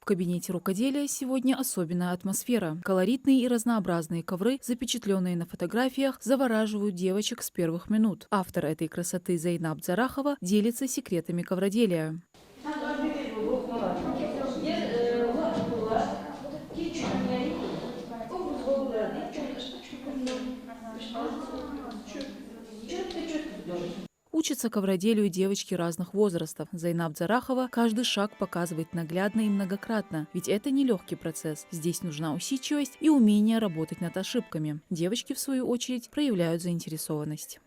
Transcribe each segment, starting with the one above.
кабинете рукоделия сегодня особенная атмосфера. Колоритные и разнообразные ковры, запечатленные на фотографиях, завораживают девочек с первых минут. Автор этой красоты Зайнаб Зарахова делится секретами ковроделия. Учатся ковроделию девочки разных возрастов. Зайнаб Зарахова каждый шаг показывает наглядно и многократно, ведь это нелегкий процесс. Здесь нужна усидчивость и умение работать над ошибками. Девочки, в свою очередь, проявляют заинтересованность.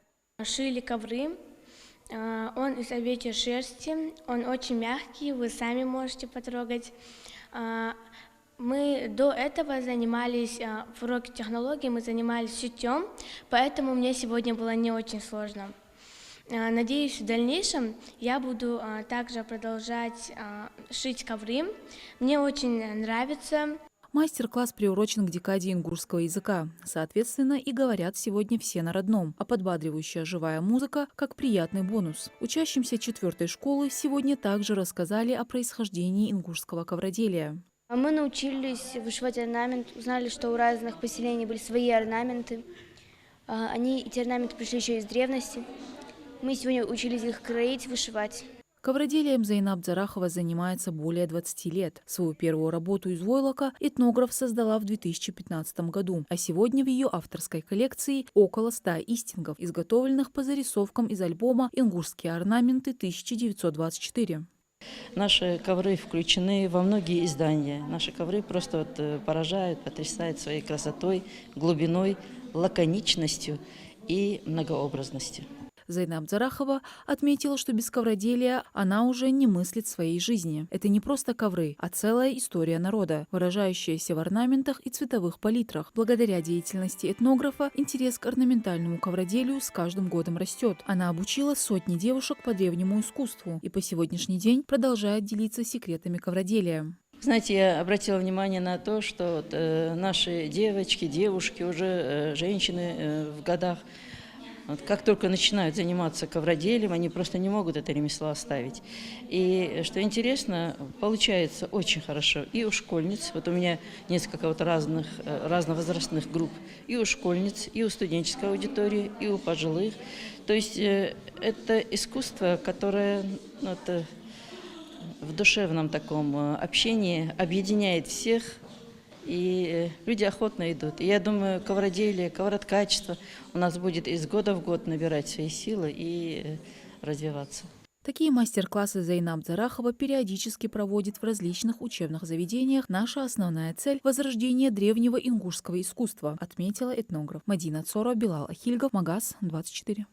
Шили ковры. Он из овечьей шерсти, он очень мягкий, вы сами можете потрогать. Мы до этого занимались в уроке технологии, мы занимались шитьем, поэтому мне сегодня было не очень сложно. Надеюсь, в дальнейшем я буду также продолжать шить ковры. Мне очень нравится. Мастер-класс приурочен к декаде ингушского языка. Соответственно, и говорят сегодня все на родном, а подбадривающая живая музыка как приятный бонус. Учащимся 4-й школы сегодня также рассказали о происхождении ингушского ковроделия. Мы научились вышивать орнамент, узнали, что у разных поселений были свои орнаменты. Эти орнаменты пришли еще из древности. Мы сегодня учились их кроить, вышивать. Ковроделием Зайнаб Зарахова занимается более 20 лет. Свою первую работу из войлока этнограф создала в 2015 году, а сегодня в ее авторской коллекции около 100 истингов, изготовленных по зарисовкам из альбома «Ингушские орнаменты 1924». Наши ковры включены во многие издания. Наши ковры просто поражают, потрясают своей красотой, глубиной, лаконичностью и многообразностью. Зайнаб Зарахова отметила, что без ковроделия она уже не мыслит своей жизни. Это не просто ковры, а целая история народа, выражающаяся в орнаментах и цветовых палитрах. Благодаря деятельности этнографа интерес к орнаментальному ковроделию с каждым годом растет. Она обучила сотни девушек по древнему искусству и по сегодняшний день продолжает делиться секретами ковроделия. Знаете, я обратила внимание на то, что наши девочки, девушки, уже женщины в годах, как только начинают заниматься ковроделием, они просто не могут это ремесло оставить. И что интересно, получается очень хорошо и у школьниц, вот у меня несколько разновозрастных групп, и у школьниц, и у студенческой аудитории, и у пожилых. То есть это искусство, которое в душевном таком общении объединяет всех, и люди охотно идут. И я думаю, ковроделие, ковроткачество у нас будет из года в год набирать свои силы и развиваться. Такие мастер-классы Зайнаб Зарахова периодически проводит в различных учебных заведениях. Наша основная цель – возрождение древнего ингушского искусства, отметила этнограф. Мадина Цоро, Билал Ахильгов, Магаз, 24.